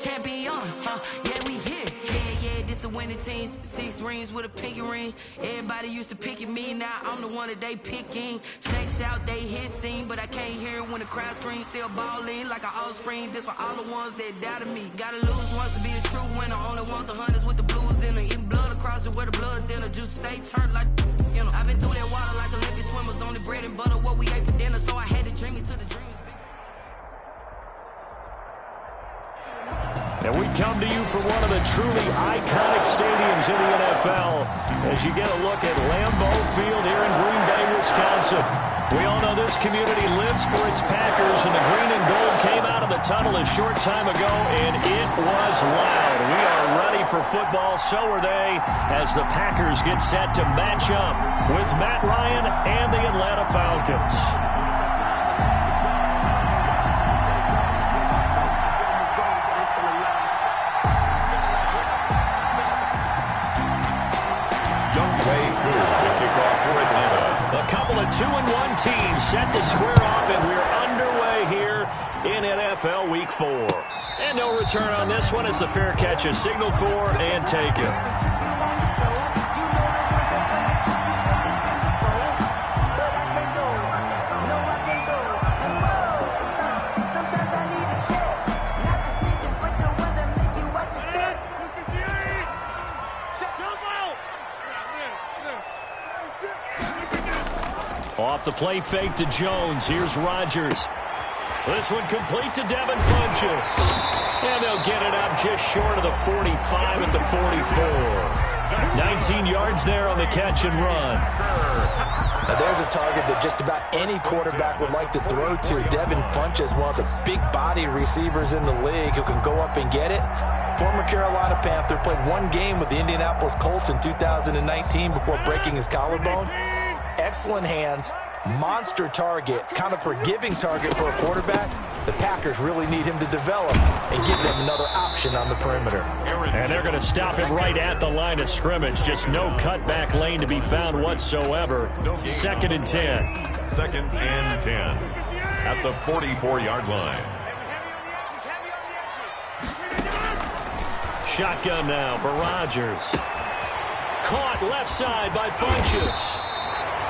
Champion, yeah, we here. Yeah, this the winning teams. 6 rings with a pinky ring. Everybody used to pick at me, now I'm the one that they picking. Snakes out, they hit scene, but I can't hear it when the crowd screams. Still balling like an offspring. This for all the ones that doubted me. Gotta lose once to be a true winner. Only want the hunters with the blues in it. Eating blood across it where the blood thinner. Juice stay turned like, you know. I've been through that water like Olympic swimmers. Only bread and butter, what we ate for dinner. So I had to dream it to the dreams. And we come to you from one of the truly iconic stadiums in the NFL as you get a look at Lambeau Field here in Green Bay, Wisconsin. We all know this community lives for its Packers, and the green and gold came out of the tunnel a short time ago, and it was loud. We are ready for football, so are they, as the Packers get set to match up with Matt Ryan and the Atlanta Falcons. A couple of 2-1 teams set to square off, and we're underway here in NFL Week 4. And no return on this one as the fair catch is signaled for and taken. Off the play fake to Jones. Here's Rodgers. This one complete to Devin Funchess. And they'll get it up just short of the 45 at the 44. 19 yards there on the catch and run. Now there's a target that just about any quarterback would like to throw to. Devin Funchess, one of the big body receivers in the league who can go up and get it. Former Carolina Panther, played one game with the Indianapolis Colts in 2019 before breaking his collarbone. Excellent hands, monster target, kind of forgiving target for a quarterback. The Packers really need him to develop and give them another option on the perimeter. And they're going to stop it right at the line of scrimmage. Just no cutback lane to be found whatsoever. 2nd and 10. 2nd and 10 at the 44-yard line. Shotgun now for Rodgers. Caught left side by Funchess.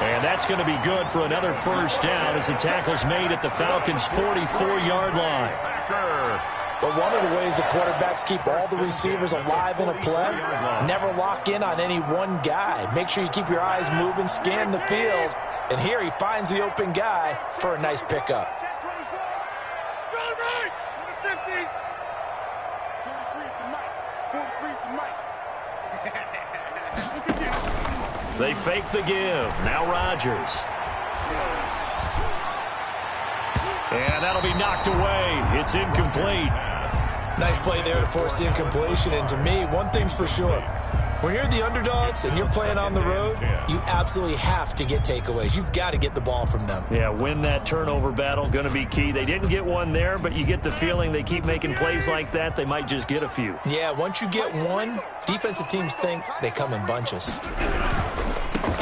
And that's going to be good for another first down as the tackle's made at the Falcons' 44-yard line. But one of the ways the quarterbacks keep all the receivers alive in a play, never lock in on any one guy. Make sure you keep your eyes moving, scan the field. And here he finds the open guy for a nice pickup. They fake the give. Now Rodgers. And that'll be knocked away. It's incomplete. Nice play there to force the incompletion. And to me, one thing's for sure. When you're the underdogs and you're playing on the road, you absolutely have to get takeaways. You've got to get the ball from them. Yeah, win that turnover battle. Going to be key. They didn't get one there, but you get the feeling they keep making plays like that, they might just get a few. Yeah, once you get one, defensive teams think they come in bunches.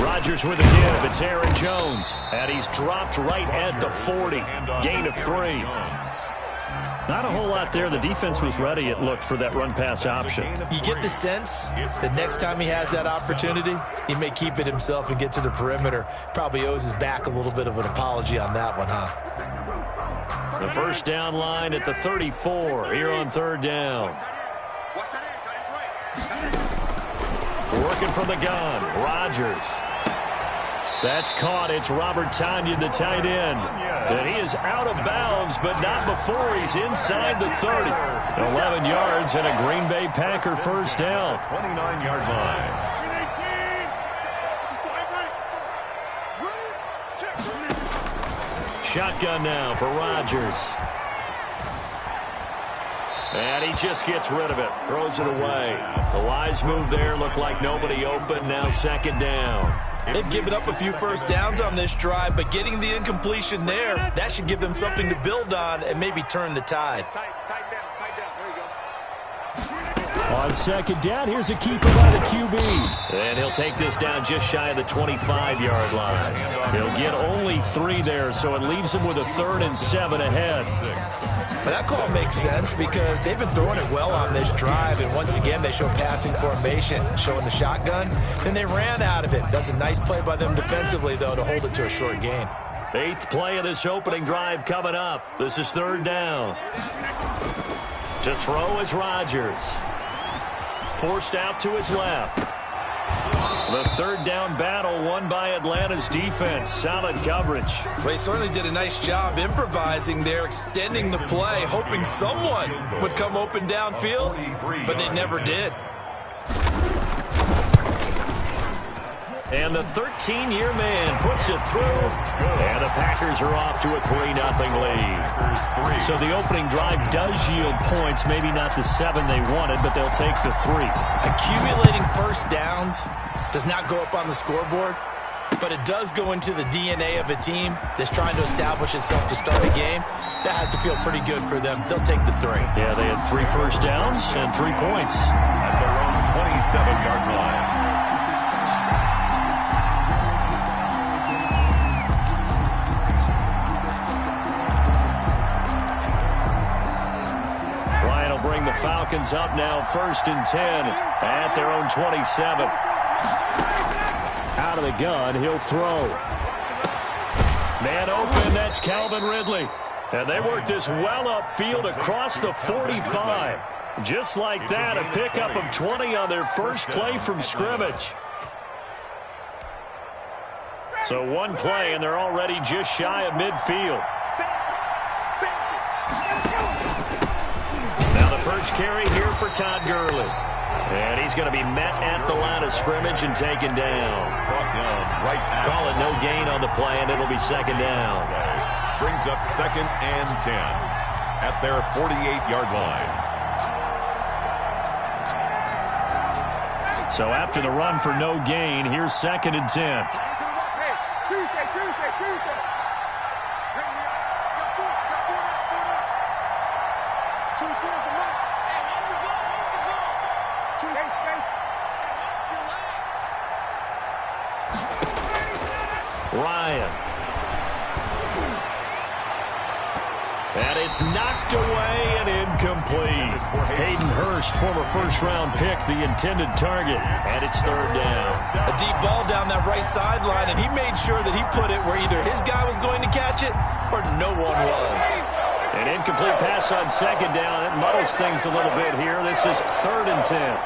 Rodgers with a give. It's Aaron Jones. And he's dropped right at the 40. Gain of 3. Not a whole lot there. The defense was ready, it looked, for that run-pass option. You get the sense that next time he has that opportunity, he may keep it himself and get to the perimeter. Probably owes his back a little bit of an apology on that one, huh? The first down line at the 34 here on 3rd down. Working from the gun. Rodgers. That's caught. It's Robert Tonyan, the tight end. And he is out of bounds, but not before he's inside the 30. 11 yards and a Green Bay Packer first down. 29-yard line. Shotgun now for Rodgers. And he just gets rid of it. Throws it away. The wise move there. Looked like nobody open. Now 2nd down. They've given up a few first downs on this drive, but getting the incompletion there, that should give them something to build on and maybe turn the tide. On second down, here's a keeper by the QB. And he'll take this down just shy of the 25-yard line. He'll get only 3 there, so it leaves him with a 3rd and 7 ahead. But that call makes sense because they've been throwing it well on this drive, and once again they show passing formation, showing the shotgun. Then they ran out of it. That's a nice play by them defensively, though, to hold it to a short gain. 8th play of this opening drive coming up. This is 3rd down. To throw is Rodgers. Forced out to his left. The 3rd down battle won by Atlanta's defense. Solid coverage. Well, he certainly did a nice job improvising there, extending the play, hoping someone would come open downfield, but they never did. And the 13-year man puts it through. And the Packers are off to a 3-0 lead. So the opening drive does yield points. Maybe not the 7 they wanted, but they'll take the 3. Accumulating first downs does not go up on the scoreboard, but it does go into the DNA of a team that's trying to establish itself to start a game. That has to feel pretty good for them. They'll take the 3. Yeah, they had 3 first downs and 3 points. At their own 27-yard line. Bring the Falcons up now, 1st and 10 at their own 27. Out of the gun, he'll throw. Man open, that's Calvin Ridley. And they work this well upfield across the 45. Just like that, a pickup of 20 on their first play from scrimmage. So 1 play, and they're already just shy of midfield. First carry here for Todd Gurley. And he's going to be met at the line of scrimmage and taken down. Call it no gain on the play, and it'll be 2nd down. Brings up 2nd and 10 at their 48-yard line. So after the run for no gain, here's 2nd and 10. Ryan. And it's knocked away and incomplete. Hayden Hurst, former first-round pick, the intended target. And it's 3rd down. A deep ball down that right sideline, and he made sure that he put it where either his guy was going to catch it or no one was. An incomplete pass on 2nd down. It muddles things a little bit here. This is 3rd and 10.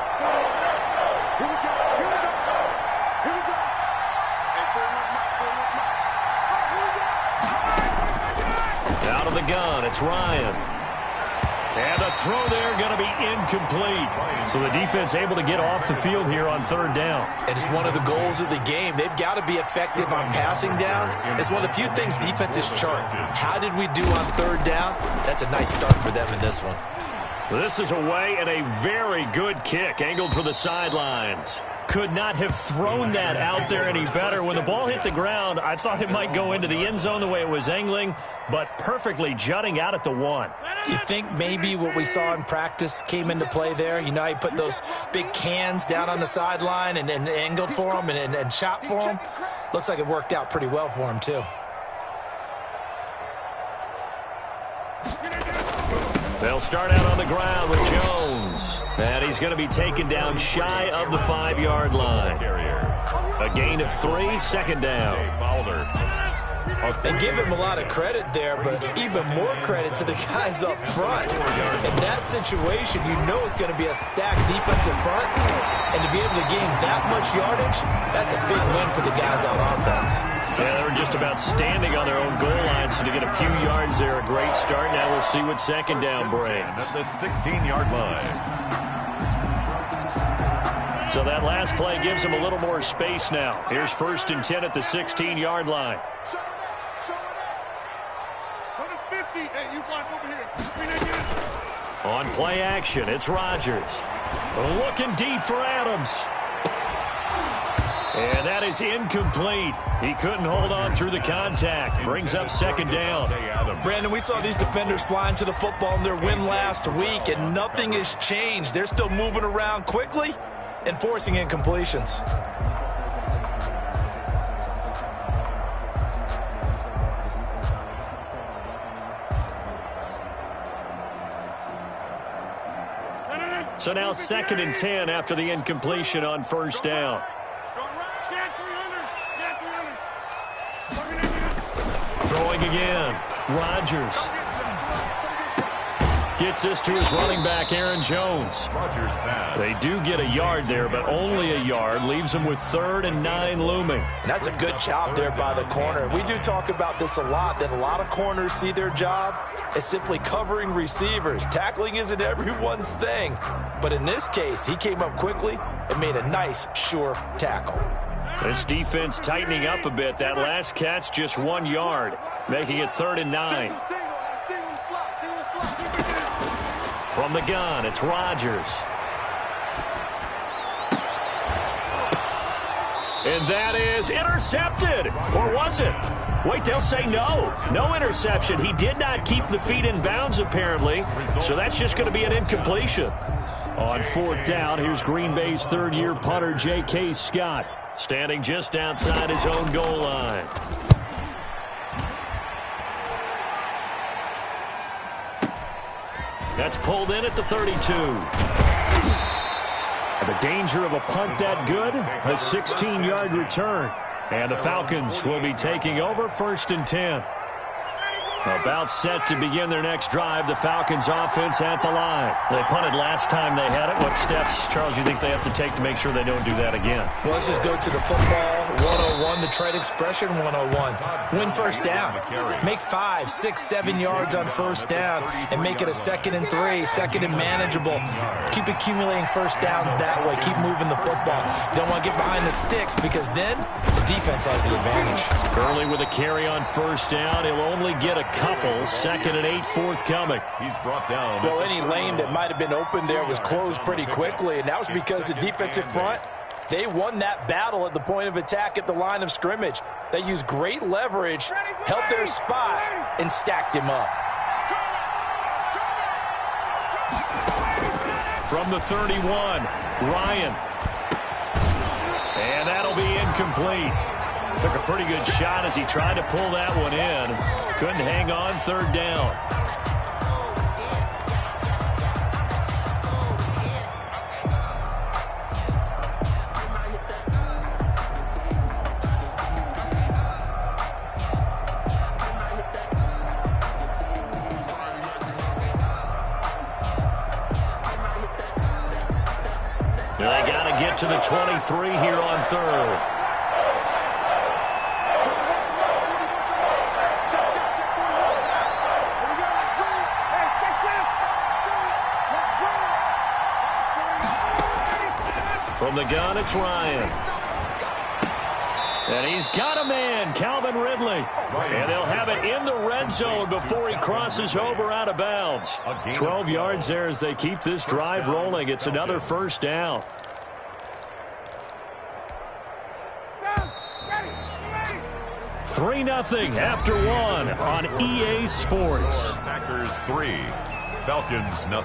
Gun, it's Ryan. And the throw there going to be incomplete. So the defense able to get off the field here on 3rd down. And it's one of the goals of the game. They've got to be effective on passing downs. It's one of the few things defenses chart. How did we do on 3rd down? That's a nice start for them in this one. This is away and a very good kick angled for the sidelines. Could not have thrown that out there any better. When the ball hit the ground, I thought it might go into the end zone the way it was angling, but perfectly jutting out at the 1. You think maybe what we saw in practice came into play there? You know, he put those big cans down on the sideline and angled for him and shot for him. Looks like it worked out pretty well for him, too. They'll start out on the ground with Jones. And he's going to be taken down shy of the 5-yard line. A gain of 3, 2nd down. They give him a lot of credit there, but even more credit to the guys up front. In that situation, you know it's going to be a stacked defensive front. And to be able to gain that much yardage, that's a big win for the guys on offense. Yeah, they were just about standing on their own goal line, so to get a few yards there, a great start. Now we'll see what 2nd down brings. At the 16-yard line. So that last play gives them a little more space now. Here's 1st and 10 at the 16-yard line. On play action, it's Rodgers. Looking deep for Adams. And that is incomplete. He couldn't hold on through the contact. Brings up second down. Brandon, we saw these defenders flying to the football in their win last week, and nothing has changed. They're still moving around quickly and forcing incompletions. So now 2nd and 10 after the incompletion on first down. Throwing again. Rodgers gets this to his running back, Aaron Jones. They do get a yard there, but only a yard. Leaves them with 3rd and 9 looming. And that's a good job there by the corner. We do talk about this a lot, that a lot of corners see their job as simply covering receivers. Tackling isn't everyone's thing. But in this case, he came up quickly and made a nice, sure tackle. This defense tightening up a bit. That last catch, just 1 yard, making it 3rd and 9. From the gun, it's Rodgers. And that is intercepted. Or was it? Wait, they'll say no. No interception. He did not keep the feet in bounds, apparently. So that's just going to be an incompletion. On 4th down, here's Green Bay's 3rd-year punter, J.K. Scott, standing just outside his own goal line. That's pulled in at the 32. The danger of a punt that good, a 16-yard return. And the Falcons will be taking over 1st and 10. About set to begin their next drive, the Falcons offense at the line. They punted last time they had it. What steps, Charles, you think they have to take to make sure they don't do that again? Well, let's just go to the football 101, the trade expression 101. Win first down. Make 5, 6, 7 yards on first down and make it a 2nd and 3, 2nd and manageable. Keep accumulating first downs that way. Keep moving the football. You don't want to get behind the sticks because then the defense has the advantage. Early with a carry on first down. He'll only get a couple. 2nd and 8 forthcoming. He's brought down. Well, any lane that might have been open there was closed pretty quickly, and that was because the defensive front, they won that battle at the point of attack at the line of scrimmage. They used great leverage, held their spot, and stacked him up. From the 31, Ryan. And that'll be incomplete. Took a pretty good shot as he tried to pull that one in. Couldn't hang on 3rd down. They got to get to the 23 here on 3rd. From the gun, it's Ryan. And he's got a man, Calvin Ridley. And they'll have it in the red zone before he crosses over out of bounds. 12 yards there as they keep this drive rolling. It's another first down. Three 3-0 after 1 on EA Sports. Packers 3, Falcons 0.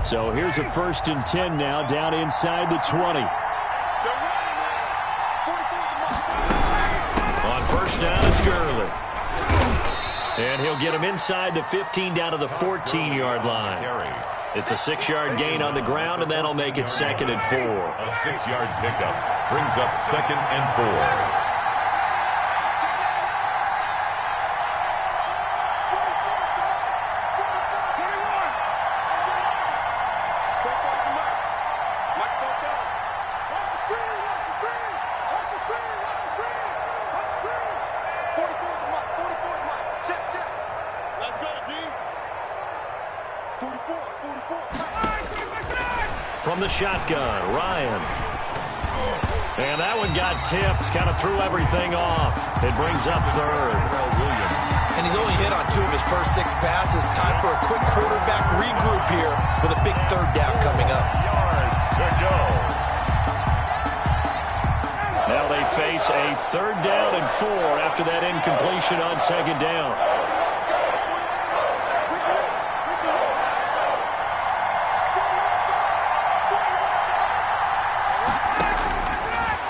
So here's a 1st and 10 now, down inside the 20. On first down, it's Gurley. And he'll get him inside the 15 down to the 14-yard line. It's a 6-yard gain on the ground, and that'll make it 2nd and 4. A 6-yard pickup brings up 2nd and 4. From the shotgun, Ryan. And that one got tipped, kind of threw everything off. It brings up third. And he's only hit on 2 of his first 6 passes. Time for a quick quarterback regroup here with a big third down coming up. Yards to go. Now they face a 3rd down and 4 after that incompletion on 2nd down.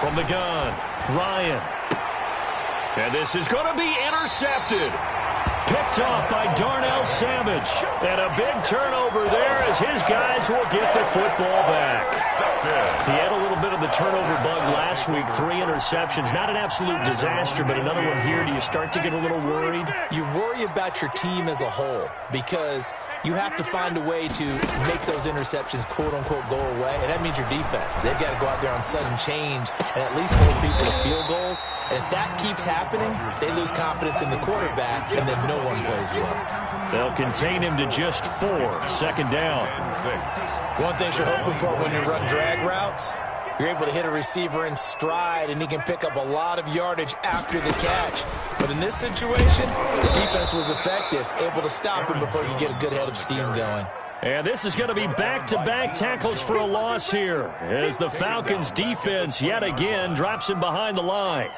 From the gun, Ryan. And this is going to be intercepted. Picked off by Darnell Savage. And a big turnover there as his guys will get the football back. He had a little bit of the turnover bug last week. 3 interceptions. Not an absolute disaster, but another one here. Do you start to get a little worried? You worry about your team as a whole because you have to find a way to make those interceptions, quote-unquote, go away. And that means your defense. They've got to go out there on sudden change and at least hold people to field goals. And if that keeps happening, they lose confidence in the quarterback, and then no one plays well. They'll contain him to just 4. 2nd down. 6. One thing you're hoping for when you run drag routes, you're able to hit a receiver in stride, and he can pick up a lot of yardage after the catch. But in this situation, the defense was effective, able to stop him before you get a good head of steam going. And this is going to be back-to-back tackles for a loss here as the Falcons' defense yet again drops him behind the line.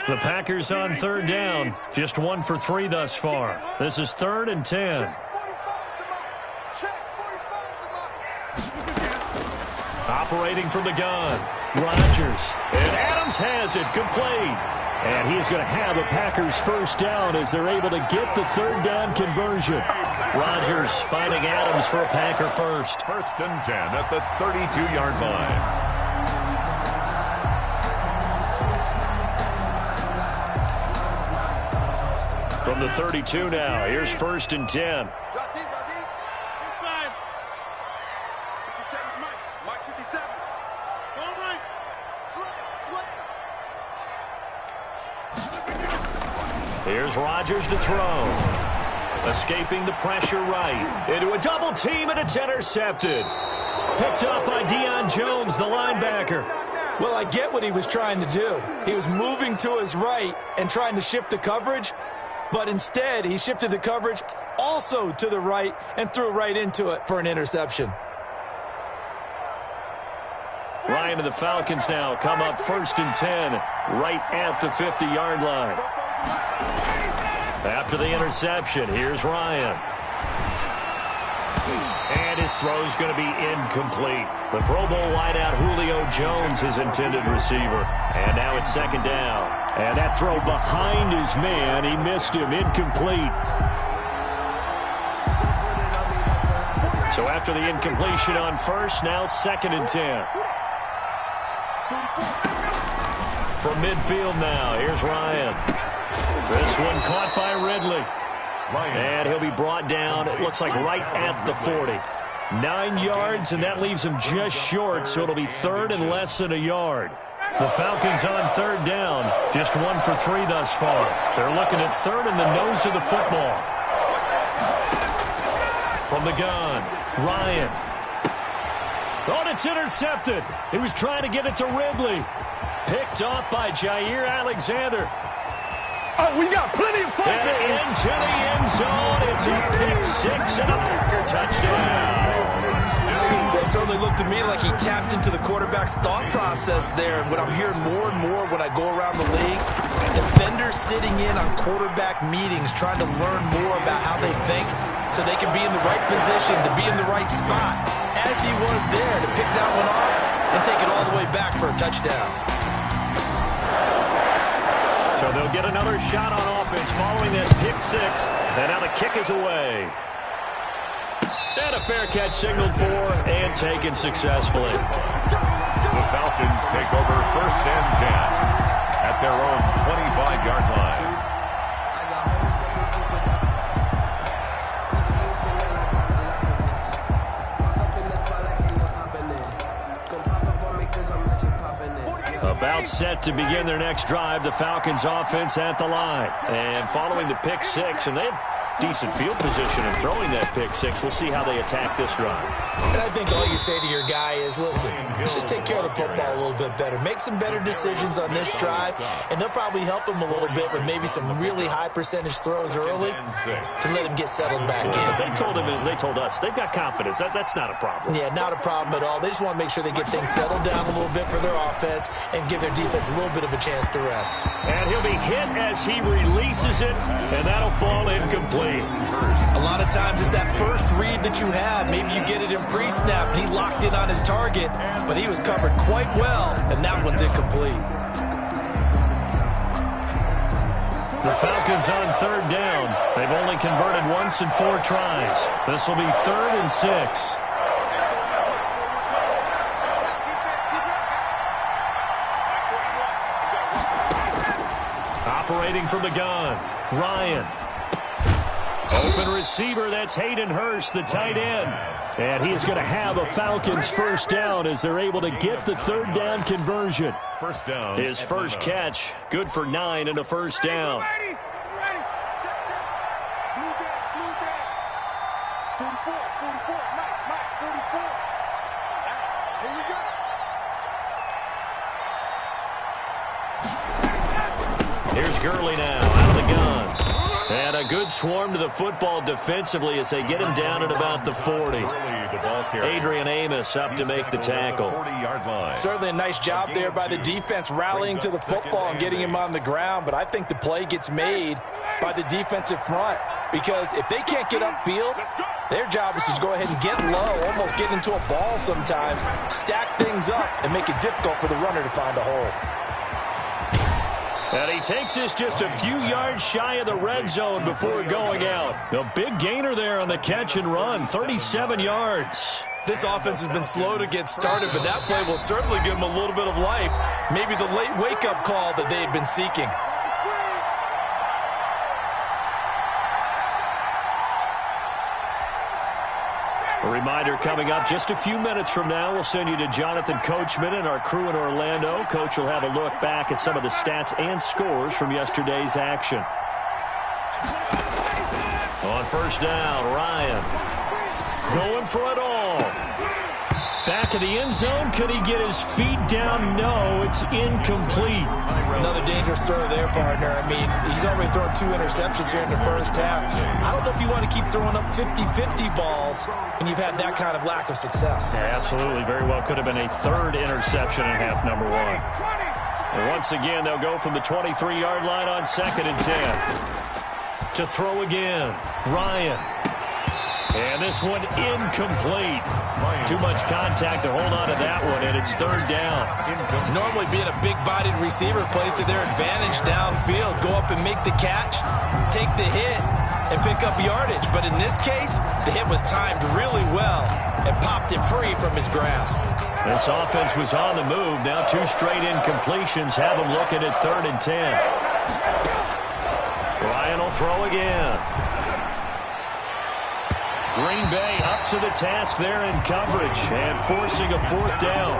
The Packers on 3rd down. Just 1 for 3 thus far. This is 3rd and 10. Operating from the gun, Rodgers. And Adams has it, complete. And he is going to have a Packers 1st down as they're able to get the 3rd down conversion. Rodgers finding Adams for a Packer 1st. 1st and 10 at the 32-yard line. From the 32 now, here's 1st and 10. Here's Rodgers to throw. Escaping the pressure right. Into a double team, and it's intercepted. Picked up by Deion Jones, the linebacker. Well, I get what he was trying to do. He was moving to his right and trying to shift the coverage, but instead he shifted the coverage also to the right and threw right into it for an interception. Ryan and the Falcons now come up 1st and 10 right at the 50-yard line. After the interception, here's Ryan. And his throw's going to be incomplete. The Pro Bowl wideout Julio Jones, his intended receiver. And now it's 2nd down. And that throw behind his man, he missed him, incomplete. So after the incompletion on 1st, now 2nd and 10. From midfield now, here's Ryan. This one caught by Ridley. And he'll be brought down, it looks like right at the 40. 9 yards, and that leaves him just short, so it'll be 3rd and less than a yard. The Falcons on 3rd down, just 1 for 3 thus far. They're looking at 3rd in the nose of the football. From the gun, Ryan. Oh, and it's intercepted. He was trying to get it to Ridley. Picked off by Jair Alexander. Oh, we got plenty of fun. And into the end zone. It's a pick 6 and a Packer touchdown. It certainly looked to me like he tapped into the quarterback's thought process there. And what I'm hearing more and more when I go around the league, defenders sitting in on quarterback meetings trying to learn more about how they think so they can be in the right position, to be in the right spot, as he was there to pick that one off and take it all the way back for a touchdown. So they'll get another shot on offense following that pick 6. And now the kick is away. And a fair catch signaled for and taken successfully. The Falcons take over 1st and 10 at their own 25-yard line. About All set to begin their next drive. The Falcons offense at the line. And following the pick six, and they have decent field position in throwing that pick six. We'll see how they attack this drive. And I think all you say to your guy is, listen, let's just take care of the football a little bit better. Make some better decisions on this drive, and they'll probably help him a little bit with maybe some really high percentage throws early to let him get settled back in. They told us they've got confidence. That's not a problem. Yeah, not a problem at all. They just want to make sure they get things settled down a little bit for their offense and give their defense a little bit of a chance to rest. And he'll be hit as he releases it, and that'll fall incomplete. A lot of times it's that first read that you have. Maybe you get it in pre-snap, and he locked in on his target, but he was covered quite well, and that one's incomplete. The Falcons on third down. They've only converted once in 4 tries. This will be 3rd and 6. Operating from the gun, Ryan. Open receiver, that's Hayden Hurst, the tight end. And he is going to have a Falcons first down as they're able to get the 3rd down conversion. First down. His first catch, good for 9 and a first down. Here's Gurley now, out of the gun. And a good swarm to the football defensively as they get him down at about the 40. Adrian Amos up to make the tackle. Certainly a nice job there by the defense rallying to the football and getting him on the ground, but I think the play gets made by the defensive front because if they can't get upfield, their job is to go ahead and get low, almost get into a ball sometimes, stack things up, and make it difficult for the runner to find a hole. And he takes this just a few yards shy of the red zone before going out. A big gainer there on the catch and run, 37 yards. This offense has been slow to get started, but that play will certainly give them a little bit of life. Maybe the late wake-up call that they had been seeking. A reminder coming up just a few minutes from now. We'll send you to Jonathan Coachman and our crew in Orlando. Coach will have a look back at some of the stats and scores from yesterday's action. On first down, Ryan going for it all. Back of the end zone. Could he get his feet down? No, it's incomplete. Another dangerous throw there, partner. I mean, he's already thrown 2 interceptions here in the first half. I don't know if you want to keep throwing up 50-50 balls when you've had that kind of lack of success. Yeah, absolutely. Very well could have been a 3rd interception in half number 1. And once again, they'll go from the 23-yard line on 2nd and 10. To throw again, Ryan. And this one incomplete. Too much contact to hold on to that one, and it's 3rd down. Normally being a big-bodied receiver plays to their advantage downfield. Go up and make the catch, take the hit, and pick up yardage. But in this case, the hit was timed really well and popped it free from his grasp. This offense was on the move. Now 2 straight incompletions have them looking at 3rd and 10. Ryan will throw again. Green Bay up to the task there in coverage and forcing a 4th down.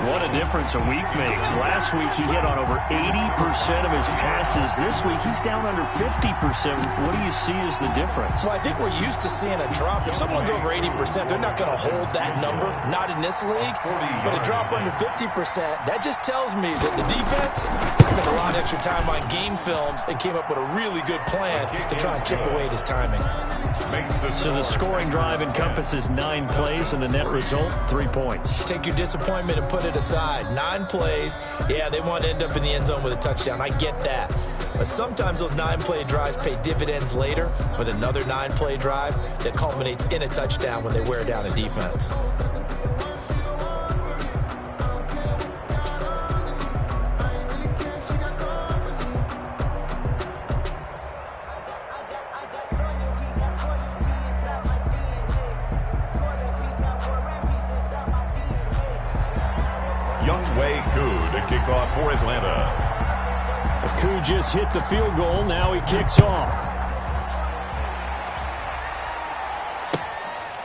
What a difference a week makes. Last week he hit on over 80% of his passes. This week he's down under 50%. What do you see as the difference? Well, I think we're used to seeing a drop. If someone's over 80%, they're not going to hold that number, not in this league. But a drop under 50%, that just tells me that the defense spent a lot of extra time on game films and came up with a really good plan to try and chip away at his timing. So the scoring drive encompasses 9 plays, and the net result, 3 points. Take your disappointment and put it aside. 9 plays. Yeah, they want to end up in the end zone with a touchdown. I get that. But sometimes those 9-play drives pay dividends later with another 9-play drive that culminates in a touchdown when they wear down a defense. Kick off for Atlanta. Koo just hit the field goal. Now he kicks off.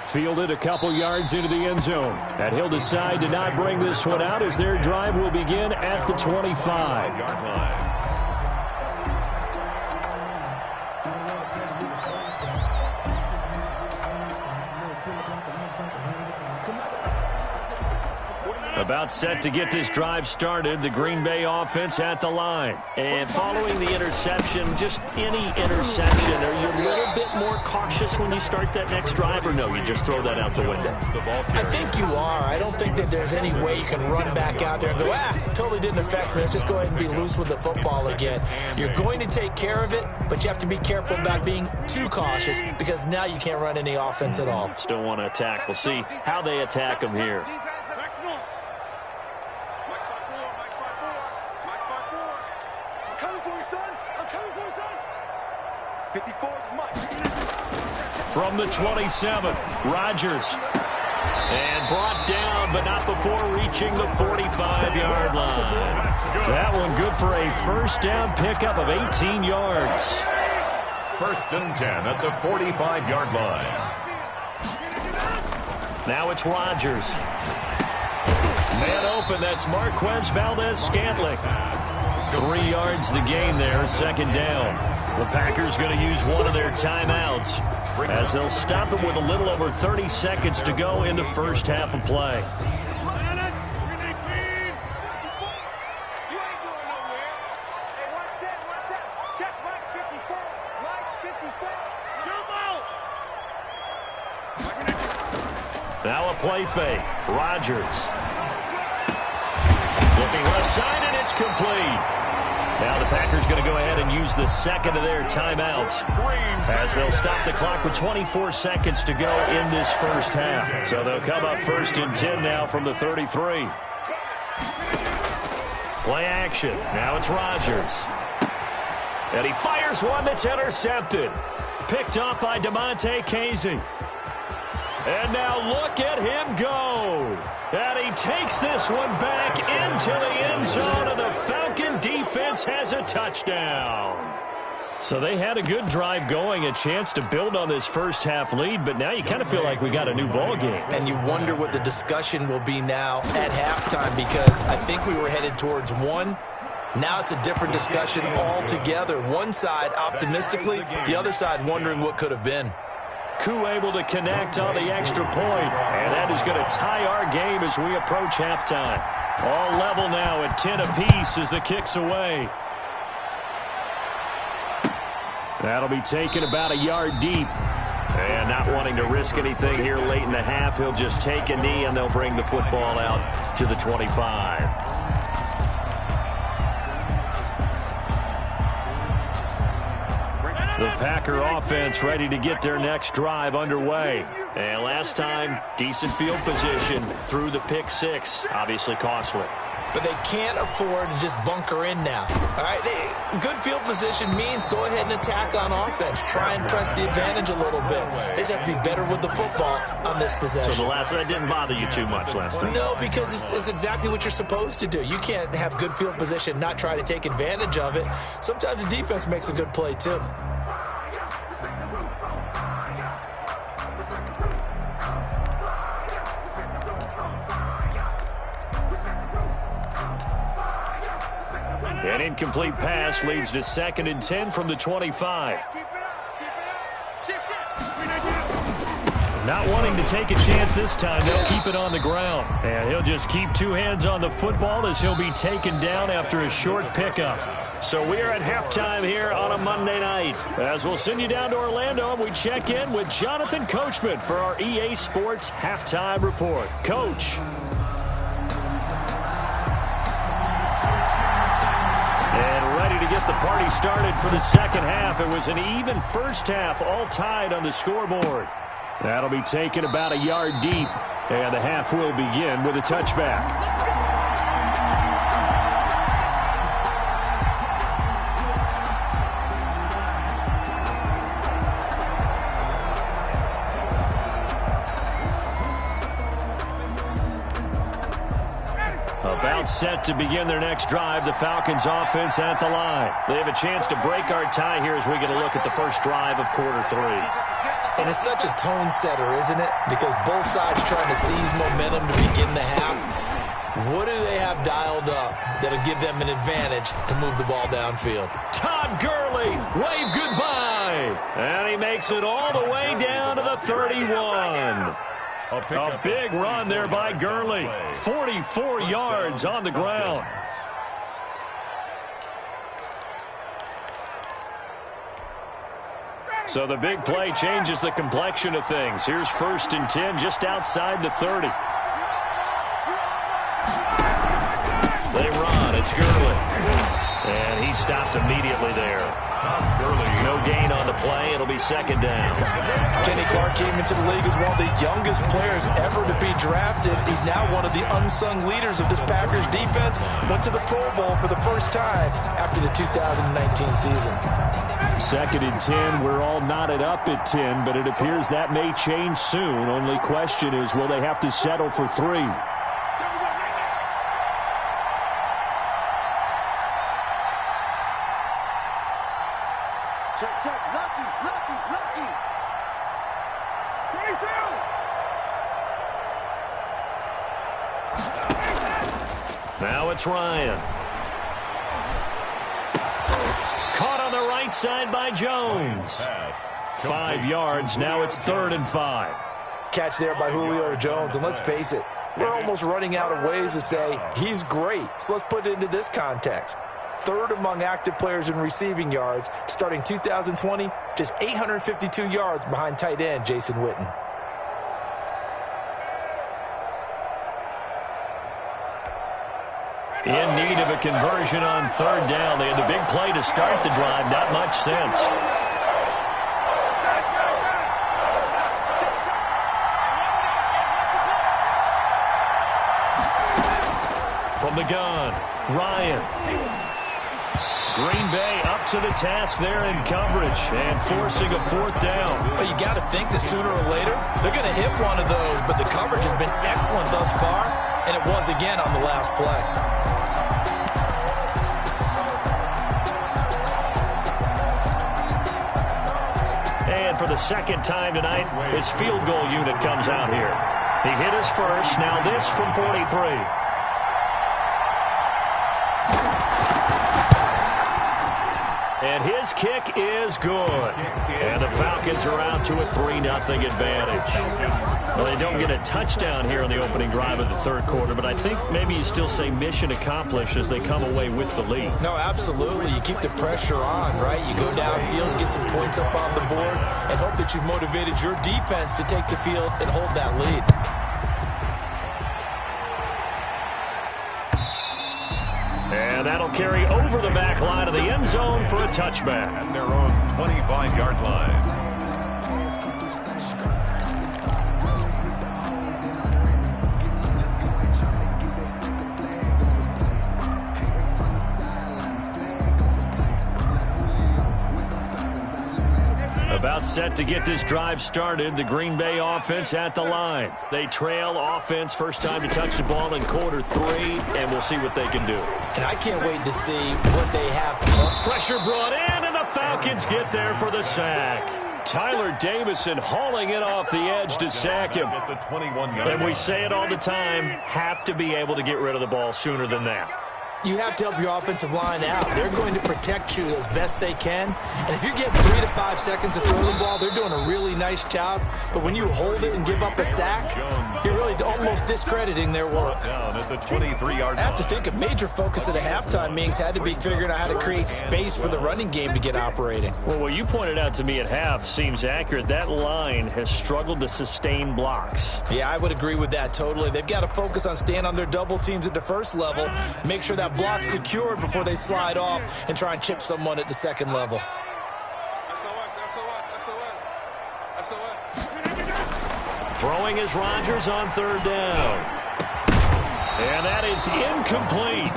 Fielded a couple yards into the end zone. And he'll decide to not bring this one out as their drive will begin at the 25-yard line. About set to get this drive started, the Green Bay offense at the line. And following the interception, just any interception, are you a little bit more cautious when you start that next drive, or no, you just throw that out the window? I think you are. I don't think that there's any way you can run back out there and go, totally didn't affect me. Let's just go ahead and be loose with the football again. You're going to take care of it, but you have to be careful about being too cautious because now you can't run any offense at all. Still want to attack. We'll see how they attack them here. From the 27, Rodgers. And brought down, but not before reaching the 45-yard line. That one good for a first down pickup of 18 yards. First and 10 at the 45-yard line. Now it's Rodgers. Man open, that's Marquez Valdez-Scantling. 3 yards the gain there, second down. The Packers going to use one of their timeouts as they'll stop it with a little over 30 seconds to go in the first half of play. Now a play fake. Rodgers. Looking left side, and it's complete. Now the Packers going to go ahead and use the second of their timeouts as they'll stop the clock with 24 seconds to go in this first half. So they'll come up first and 10 now from the 33. Play action. Now it's Rodgers. And he fires one that's intercepted. Picked up by DeMonte Casey. And now look at him go. And he takes this one back into the end zone, and the Falcon defense has a touchdown. So they had a good drive going, a chance to build on this first half lead, but now you kind of feel like we got a new ball game. And you wonder what the discussion will be now at halftime, because I think we were headed towards one. Now it's a different discussion altogether. One side optimistically, the other side wondering what could have been. Koo able to connect on the extra point, and that is going to tie our game as we approach halftime. All level now at 10 apiece as the kick's away. That'll be taken about a yard deep. And not wanting to risk anything here late in the half, he'll just take a knee, and they'll bring the football out to the 25. The Packer offense ready to get their next drive underway. And last time, decent field position through the pick six. Obviously costly. But they can't afford to just bunker in now. All right, good field position means go ahead and attack on offense. Try and press the advantage a little bit. They just have to be better with the football on this possession. So the last one didn't bother you too much last time? No, because it's exactly what you're supposed to do. You can't have good field position, not try to take advantage of it. Sometimes the defense makes a good play too. An incomplete pass leads to 2nd and 10 from the 25. Not wanting to take a chance this time, they'll keep it on the ground. And he'll just keep two hands on the football as he'll be taken down after a short pickup. So we are at halftime here on a Monday night. As we'll send you down to Orlando, and we check in with Jonathan Coachman for our EA Sports Halftime Report. Coach. And ready to get the party started for the second half. It was an even first half, all tied on the scoreboard. That'll be taken about a yard deep, and the half will begin with a touchback. About set to begin their next drive, the Falcons offense at the line. They have a chance to break our tie here as we get a look at the first drive of quarter 3. And it's such a tone setter, isn't it? Because both sides trying to seize momentum to begin the half. What do they have dialed up that'll give them an advantage to move the ball downfield? Todd Gurley, wave goodbye. And he makes it all the way down to the 31. A big run there by Gurley. 44 yards on the ground. So the big play changes the complexion of things. Here's 1st and 10 just outside the 30. They run. It's Gurley. And he stopped immediately there. No gain on the play. It'll be 2nd down. Kenny Clark came into the league as one of the youngest players ever to be drafted. He's now one of the unsung leaders of this Packers defense. Went to the Pro Bowl for the first time after the 2019 season. 2nd and 10. We're all knotted up at 10, but it appears that may change soon. Only question is, will they have to settle for 3? Check, check. Lucky. 22. Now it's Ryan. Caught on the right side by Jones. 5 yards. Now it's 3rd and 5. Catch there by Julio Jones. And let's face it, we're almost running out of ways to say he's great. So let's put it into this context. 3rd among active players in receiving yards, starting 2020, just 852 yards behind tight end Jason Witten. In need of a conversion on 3rd down. They had the big play to start the drive. Not much sense. From the gun, Ryan. Green Bay up to the task there in coverage and forcing a 4th down. Well, you got to think that sooner or later they're going to hit one of those, but the coverage has been excellent thus far, and it was again on the last play. And for the 2nd time tonight, his field goal unit comes out here. He hit his first, now this from 43. And his kick is good. And the Falcons are out to a 3-0 advantage. Well, they don't get a touchdown here on the opening drive of the 3rd quarter, but I think maybe you still say mission accomplished as they come away with the lead. No, absolutely. You keep the pressure on, right? You go downfield, get some points up on the board, and hope that you've motivated your defense to take the field and hold that lead. And that'll carry over the back line of the end zone for a touchback. At their own 25-yard line. About set to get this drive started. The Green Bay offense at the line. They trail offense. First time to touch the ball in quarter 3, and we'll see what they can do. And I can't wait to see what they have. Pressure brought in, and the Falcons get there for the sack. Tyler Davison hauling it off the edge to sack him. And we say it all the time, have to be able to get rid of the ball sooner than that. You have to help your offensive line out. They're going to protect you as best they can. And if you're getting 3 to 5 seconds to throw the ball, they're doing a really nice job. But when you hold it and give up a sack, you're really almost discrediting their work. Down at the 23-yard line. I have to think a major focus of the halftime meetings had to be figuring out how to create space for the running game to get operating. Well, what you pointed out to me at half seems accurate. That line has struggled to sustain blocks. Yeah, I would agree with that totally. They've got to focus on staying on their double teams at the first level, make sure that block's secured before they slide off and try and chip someone at the second level. Throwing is Rodgers on 3rd down. And that is incomplete.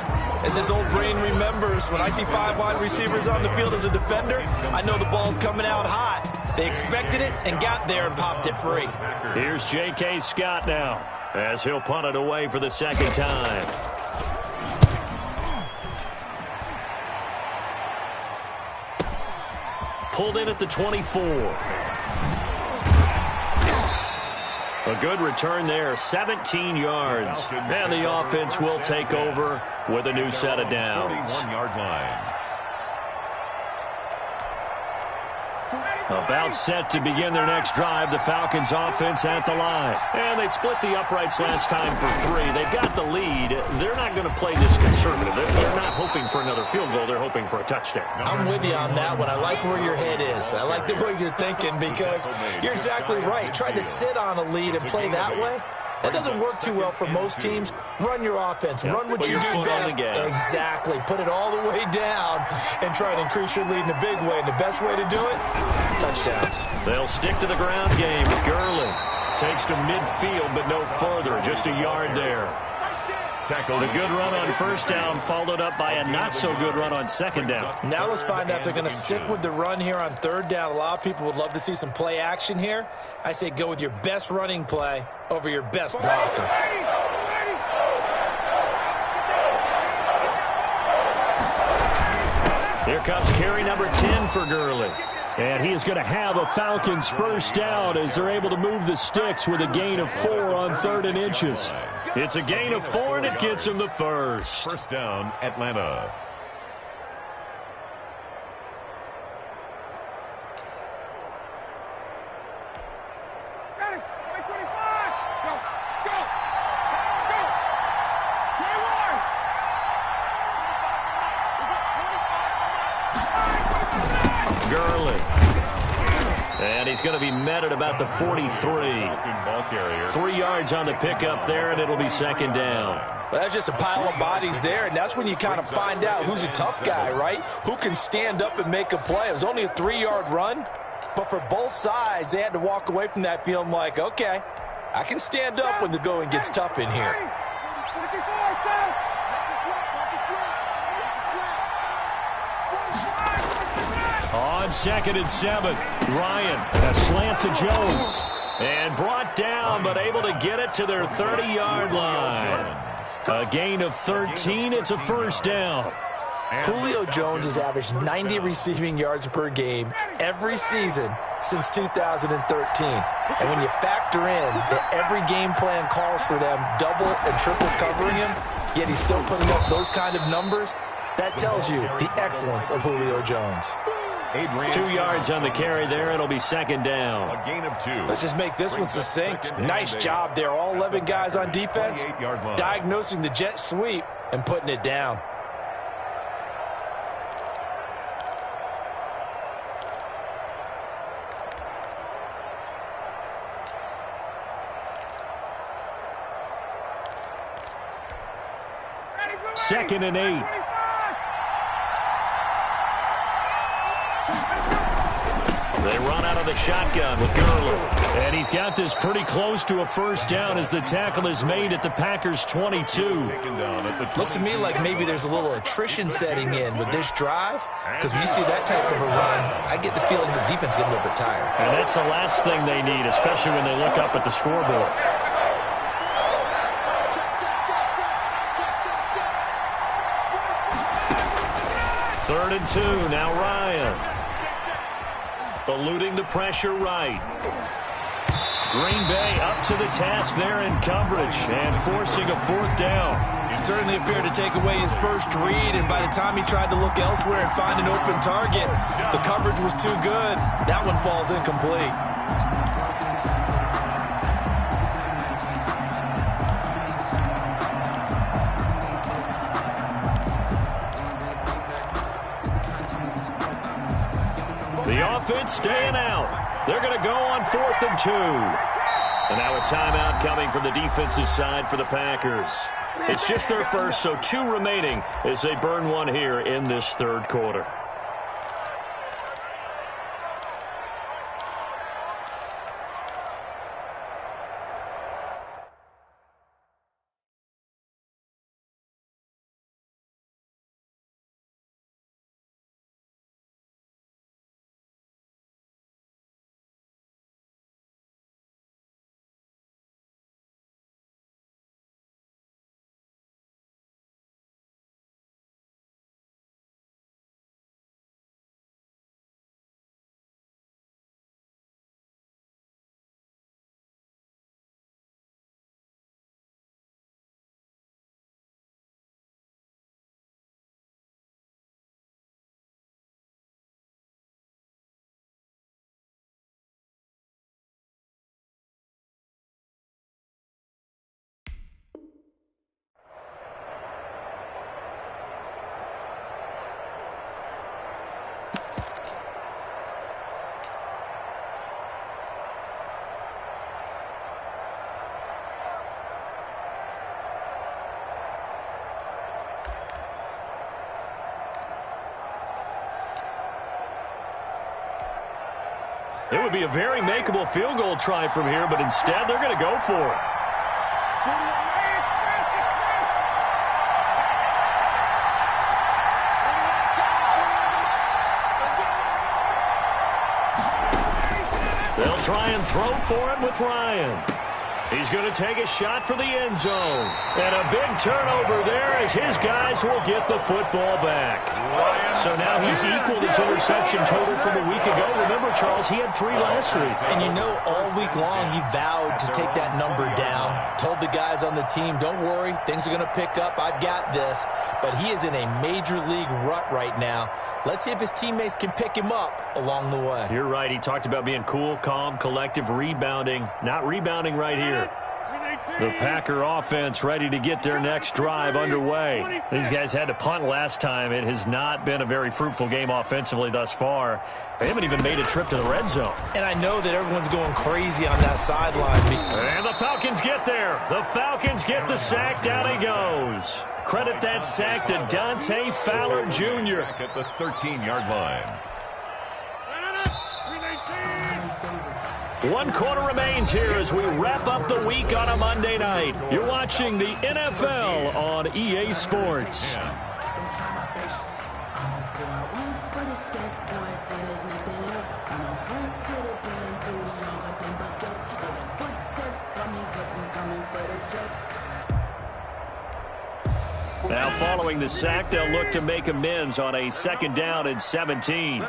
As this old brain remembers, when I see 5 wide receivers on the field as a defender, I know the ball's coming out hot. They expected it and got there and popped it free. Here's J.K. Scott now, as he'll punt it away for the 2nd time. pulled in at the 24. A good return there, 17 yards. And the offense will take over with a new set of downs. 41-yard line. About set to begin their next drive, the Falcons offense at the line. And they split the uprights last time for 3. They've got the lead. They're not going to play this conservative. They're not hoping for another field goal. They're hoping for a touchdown. I'm with you on that one. I like where your head is. I like the way you're thinking because you're exactly right. Trying to sit on a lead and play that way, that doesn't work too well for most teams. Run your offense. Run what you do best. Exactly. Put it all the way down and try and increase your lead in a big way. And the best way to do it, touchdowns. They'll stick to the ground game with Gurley. Takes to midfield, but no further. Just a yard there. The good run on first down followed up by a not-so-good run on second down. Now let's find out if they're going to stick with the run here on third down. A lot of people would love to see some play action here. I say go with your best running play over your best blocker. Here comes carry number 10 for Gurley. And he is going to have a Falcons first down as they're able to move the sticks with a gain of 4 on 3rd and inches. It's a gain of 4, and it gets him the first. First down, Atlanta. Gurley. And he's going to be met at about the 43. 3 yards on the pickup there, and it'll be second down. But that's just a pile of bodies there, and that's when you kind of find out who's a tough guy, right? Who can stand up and make a play. It was only a 3-yard run, but for both sides, they had to walk away from that feeling like, okay, I can stand up when the going gets tough in here. On 2nd and 7, Ryan, a slant to Jones. And brought down, but able to get it to their 30-yard line. A gain of 13, it's a first down. Julio Jones has averaged 90 receiving yards per game every season since 2013. And when you factor in that every game plan calls for them double and triple covering him, yet he's still putting up those kind of numbers, that tells you the excellence of Julio Jones. 2 yards on the carry there. It'll be second down. A gain of 2. Let's just make this one succinct. Nice job there. All 11 guys on defense diagnosing the jet sweep and putting it down. Second and 8. They run out of the shotgun with Gurley. And he's got this pretty close to a first down as the tackle is made at the Packers' 22. Looks to me like maybe there's a little attrition setting in with this drive, because when you see that type of a run, I get the feeling the defense getting a little bit tired. And that's the last thing they need, especially when they look up at the scoreboard. Third and 2, now Ryan. Eluding the pressure right. Green Bay up to the task there in coverage and forcing a fourth down. He certainly appeared to take away his first read, and by the time he tried to look elsewhere and find an open target, the coverage was too good. That one falls incomplete. The offense staying out. They're going to go on 4th and 2. And now a timeout coming from the defensive side for the Packers. It's just their first, so 2 remaining as they burn one here in this third quarter. It would be a very makeable field goal try from here, but instead they're going to go for it. They'll try and throw for it with Ryan. He's going to take a shot for the end zone. And a big turnover there as his guys will get the football back. So now he's equaled his interception total from a week ago. Remember, Charles, he had 3 last week. And you know, all week long he vowed to take that number down. Told the guys on the team, don't worry, things are going to pick up. I've got this. But he is in a major league rut right now. Let's see if his teammates can pick him up along the way. You're right. He talked about being cool, calm, collective, rebounding. Not rebounding right here. The Packer offense ready to get their next drive underway. These guys had to punt last time. It has not been a very fruitful game offensively thus far. They haven't even made a trip to the red zone. And I know that everyone's going crazy on that sideline. And the Falcons get there. The Falcons get the sack. Down he goes. Credit that sack to Dante Fowler Jr. At the 13-yard line. 1 quarter remains here as we wrap up the week on a Monday night. You're watching the NFL on EA Sports. Now following the sack, they'll look to make amends on a 2nd down and 17.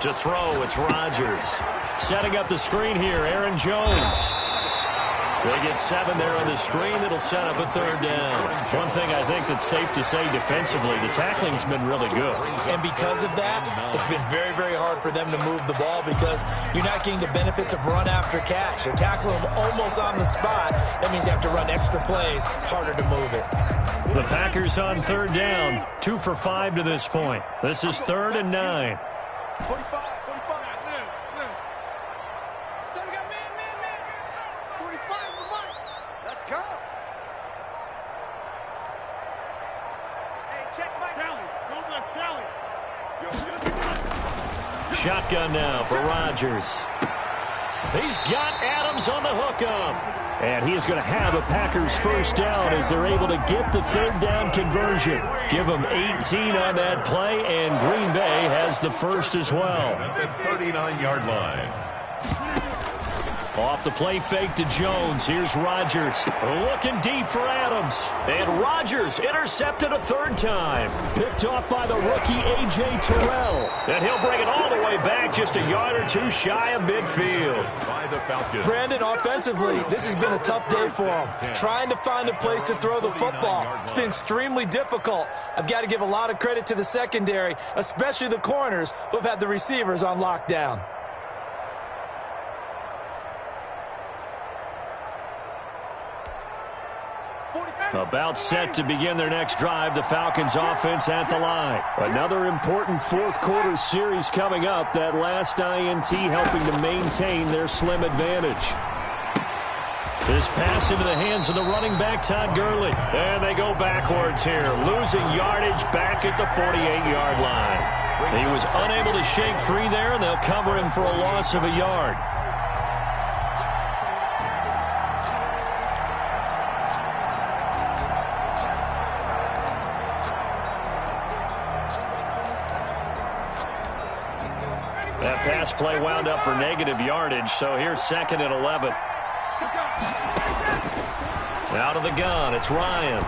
To throw, it's Rodgers. Setting up the screen here, Aaron Jones. They get 7 there on the screen. It'll set up a 3rd down. One thing I think that's safe to say defensively, the tackling's been really good. And because of that, it's been very, very hard for them to move the ball because you're not getting the benefits of run after catch. They're tackling them almost on the spot. That means you have to run extra plays, harder to move it. The Packers on 3rd down, 2 for 5 to this point. This is 3rd and 9. 45. So we got man. 45 on the mark. Let's go. Hey, check my belly. Show my belly. Shotgun now for Rodgers. He's got Adams on the hookup. And he is going to have a Packers 1st down as they're able to get the 3rd down conversion. Give them 18 on that play, and Green Bay has the 1st as well. At the 39-yard line. Off the play fake to Jones. Here's Rodgers. Looking deep for Adams. And Rodgers intercepted a 3rd time. Picked off by the rookie A.J. Terrell. And he'll bring it all the way back just a yard or 2 shy of midfield. By the Falcons. Brandon, offensively, this has been a tough day for him. Trying to find a place to throw the football. It's been extremely difficult. I've got to give a lot of credit to the secondary, especially the corners who have had the receivers on lockdown. About set to begin their next drive, the Falcons offense at the line. Another important 4th quarter series coming up. That last INT helping to maintain their slim advantage. This pass into the hands of the running back, Todd Gurley. And they go backwards here, losing yardage back at the 48-yard line. He was unable to shake free there, and they'll cover him for a loss of a yard. That pass play wound up for negative yardage, so here's 2nd and 11. Out of the gun, it's Ryan.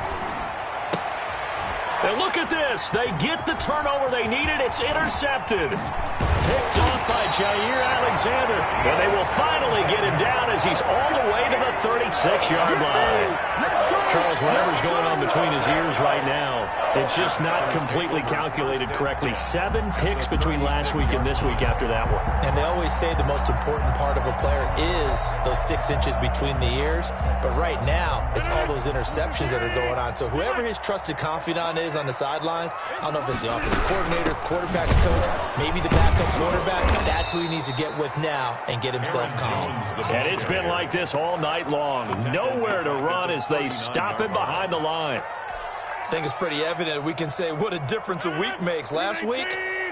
And look at this. They get the turnover they needed. It's intercepted. Picked off by Jair Alexander. And they will finally get him down as he's all the way to the 36-yard line. Charles, whatever's going on between his ears right now, it's just not completely calculated correctly. 7 picks between last week and this week after that one. And they always say the most important part of a player is those 6 inches between the ears. But right now, it's all those interceptions that are going on. So whoever his trusted confidant is on the sidelines, I don't know if it's the offensive coordinator, quarterback's coach, maybe the backup quarterback, that's who he needs to get with now and get himself calm. And it's been like this all night long. Nowhere to run as they stop him behind the line. I think it's pretty evident we can say what a difference a week makes. Last week,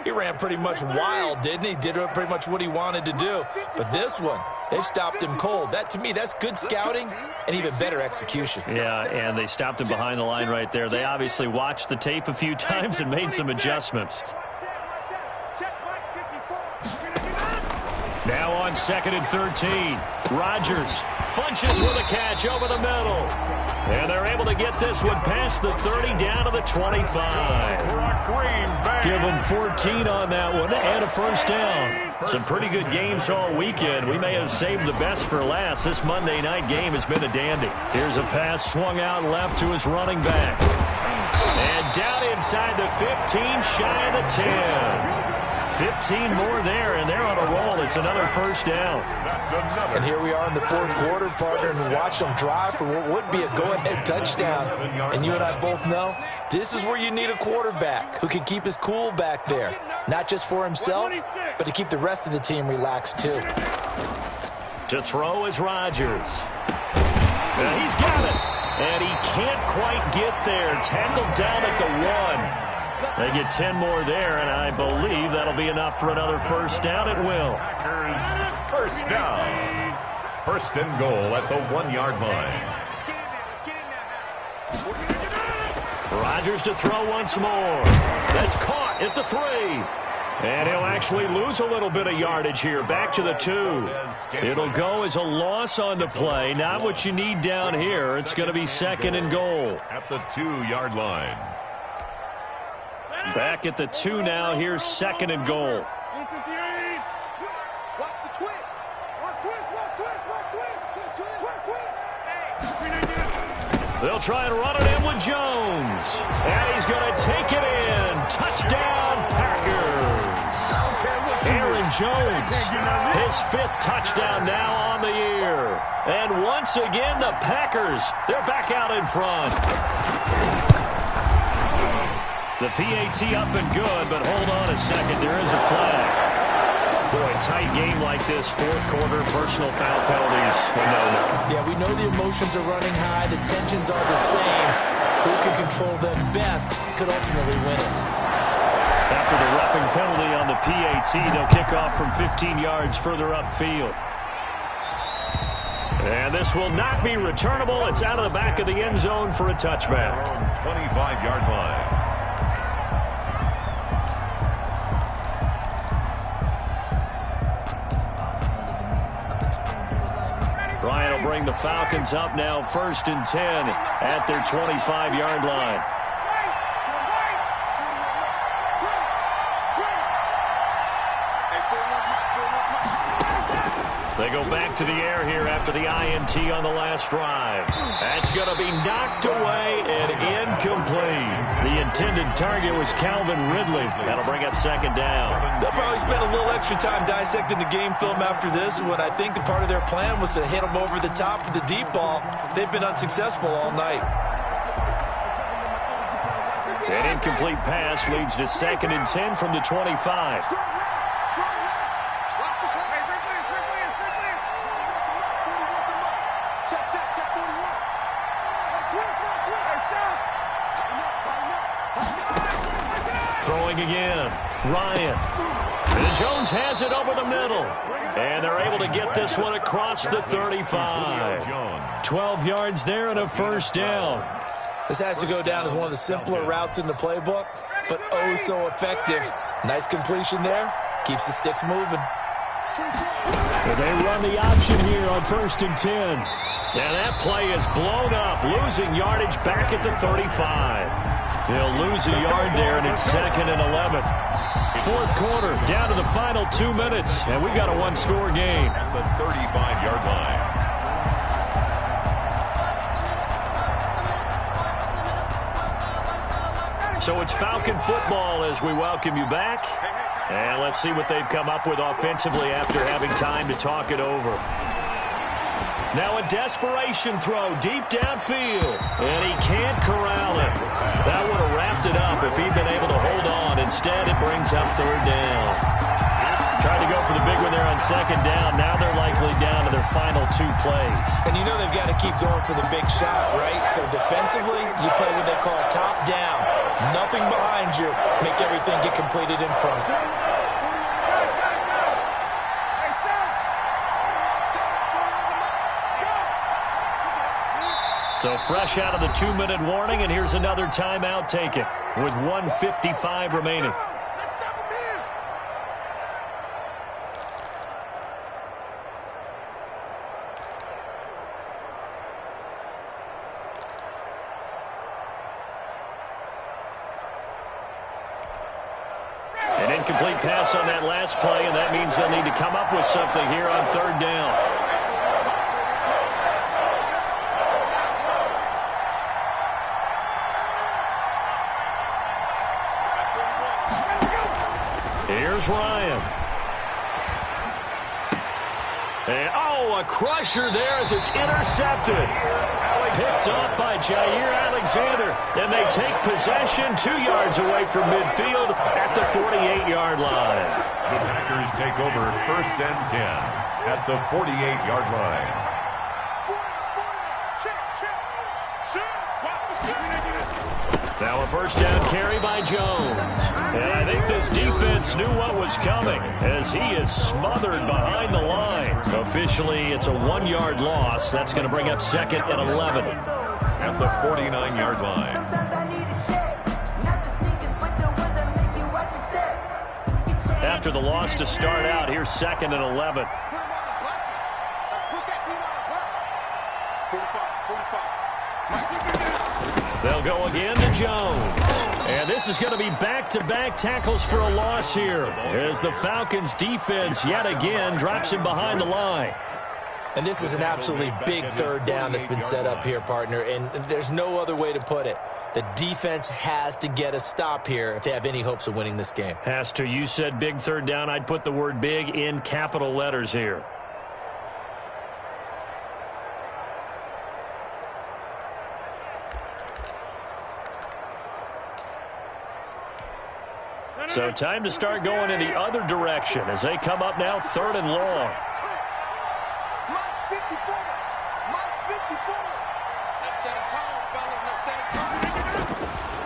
He ran pretty much wild, didn't he? Did pretty much what he wanted to do. But this one, they stopped him cold. That, to me, that's good scouting and even better execution. Yeah, and they stopped him behind the line right there. They obviously watched the tape a few times and made some adjustments. Now on 2nd and 13. Rodgers funches with a catch over the middle. And they're able to get this one past the 30 down to the 25. Give them 14 on that one and a first down. Some pretty good games all weekend. We may have saved the best for last. This Monday night game has been a dandy. Here's a pass swung out left to his running back. And down inside the 15, shy of the 10. 15 more there, and they're on a roll. It's another first down. And here we are in the fourth quarter, partner, and watch them drive for what would be a go-ahead touchdown. And you and I both know this is where you need a quarterback who can keep his cool back there, not just for himself, but to keep the rest of the team relaxed too. To throw is Rodgers. And he's got it. And he can't quite get there. Tackled down at the 1. They get 10 more there, and I believe that'll be enough for another first down. It will. First down. First and goal at the 1-yard line. Rodgers to throw once more. That's caught at the 3. And he'll actually lose a little bit of yardage here. Back to the 2. It'll go as a loss on the play. Not what you need down here. It's going to be 2nd and goal. At the 2-yard line. Back at the 2 now. Here's 2nd and goal. They'll try and run it in with Jones. And he's going to take it in. Touchdown, Packers. Aaron Jones, his 5th touchdown now on the year. And once again, the Packers, they're back out in front. The PAT up and good, but hold on a second. There is a flag. Boy, tight game like this, fourth quarter, personal foul penalties. No. Yeah, we know the emotions are running high. The tensions are the same. Who can control them best could ultimately win it. After the roughing penalty on the PAT, they'll kick off from 15 yards further upfield. And this will not be returnable. It's out of the back of the end zone for a touchback. 25-yard line. Ryan will bring the Falcons up now 1st and 10 at their 25-yard line. They go back to the air here after the INT on the last drive. That's going to be knocked away and incomplete. The intended target was Calvin Ridley. That'll bring up 2nd down. They'll probably spend a little extra time dissecting the game film after this one. I think the part of their plan was to hit them over the top of the deep ball. They've been unsuccessful all night. An incomplete pass leads to 2nd and 10 from the 25. Throwing again. Ryan. And Jones has it over the middle. And they're able to get this one across the 35. 12 yards there and a first down. This has to go down as one of the simpler routes in the playbook, but oh so effective. Nice completion there. Keeps the sticks moving. And they run the option here on 1st and 10. And that play is blown up, losing yardage back at the 35. They'll lose a yard there, and it's 2nd and 11. Fourth quarter, down to the final 2 minutes, and we've got a one-score game. At the 35-yard line. So it's Falcon football as we welcome you back. And let's see what they've come up with offensively after having time to talk it over. Now a desperation throw deep downfield, and he can't corral it. That would have wrapped it up if he'd been able to hold on. Instead, it brings up 3rd down. Tried to go for the big one there on on second down. Now they're likely down to their final 2 plays. And you know they've got to keep going for the big shot, right? So defensively, you play what they call top down. Nothing behind you. Make everything get completed in front. So fresh out of the 2-minute warning, and here's another timeout taken with 1:55 remaining. An incomplete pass on that last play, and that means they'll need to come up with something here on 3rd down. Here's Ryan. And, a crusher there as it's intercepted. Picked up by Jair Alexander. And they take possession 2 yards away from midfield at the 48-yard line. The Packers take over 1st and 10 at the 48-yard line. Now a 1st down carry by Jones. And I think this defense knew what was coming as he is smothered behind the line. Officially, it's a 1-yard loss. That's going to bring up 2nd and 11. At the 49-yard line. After the loss to start out, here's 2nd and 11. They'll go again to Jones. And this is going to be back-to-back tackles for a loss here as the Falcons defense yet again drops him behind the line. And this is an absolutely big 3rd down that's been set up here, partner, and there's no other way to put it. The defense has to get a stop here if they have any hopes of winning this game. Has to. You said big 3rd down. I'd put the word big in capital letters here. So time to start going in the other direction as they come up now 3rd and long.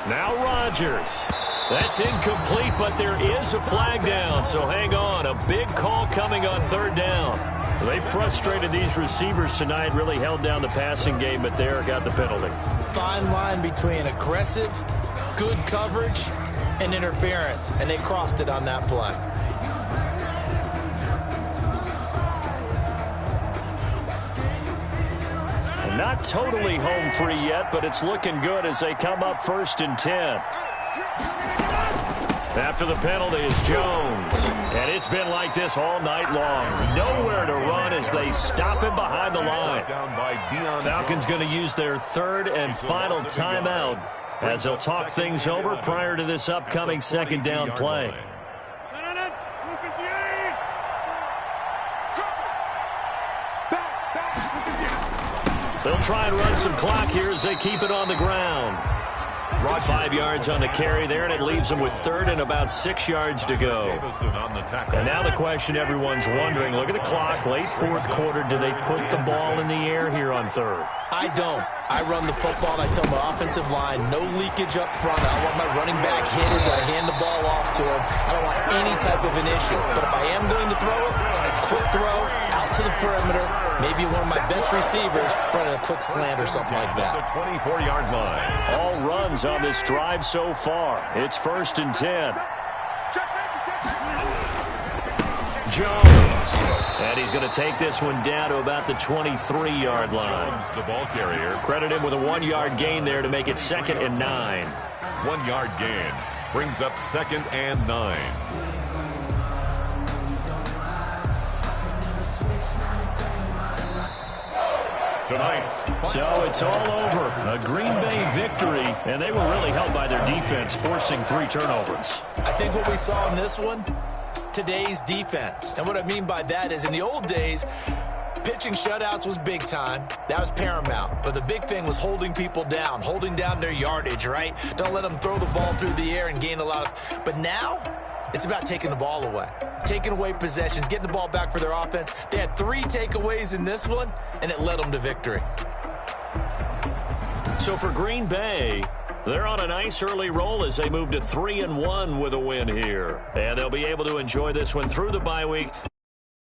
Now Rodgers. That's incomplete, but there is a flag down, so hang on. A big call coming on 3rd down. They frustrated these receivers tonight, really held down the passing game, but there got the penalty. Fine line between aggressive, good coverage, and interference, and they crossed it on that play. Not totally home free yet, but it's looking good as they come up 1st and 10. After the penalty is Jones. And it's been like this all night long. Nowhere to run as they stop him behind the line. Falcons going to use their 3rd and final timeout as they'll talk things over prior to this upcoming 2nd down play. They'll try and run some clock here as they keep it on the ground. 5 yards on the carry there, and it leaves them with 3rd and about 6 yards to go. And now the question everyone's wondering, look at the clock, late 4th quarter, do they put the ball in the air here on 3rd? I don't. I run the football, and I tell my offensive line, no leakage up front. I don't want my running back hit as I hand the ball off to him. I don't want any type of an issue. But if I am going to throw it, a quick throw out to the perimeter, maybe one of my best receivers running a quick slant or something like that. The 24-yard line. All runs on this drive so far. It's 1st and 10. Jones. And he's going to take this one down to about the 23-yard line. Jones, the ball carrier. Credit him with a 1-yard gain there to make it 2nd and 9. 1-yard gain brings up 2nd and 9. So it's all over. A Green Bay victory, and they were really helped by their defense, forcing 3 turnovers. I think what we saw in this one, today's defense. And what I mean by that is in the old days, pitching shutouts was big time. That was paramount. But the big thing was holding people down, holding down their yardage, right? Don't let them throw the ball through the air and gain a lot of... But now, It's about taking the ball away, taking away possessions, getting the ball back for their offense. They had 3 takeaways in this one, and it led them to victory. So for Green Bay, they're on a nice early roll as they move to 3-1 with a win here. And they'll be able to enjoy this one through the bye week.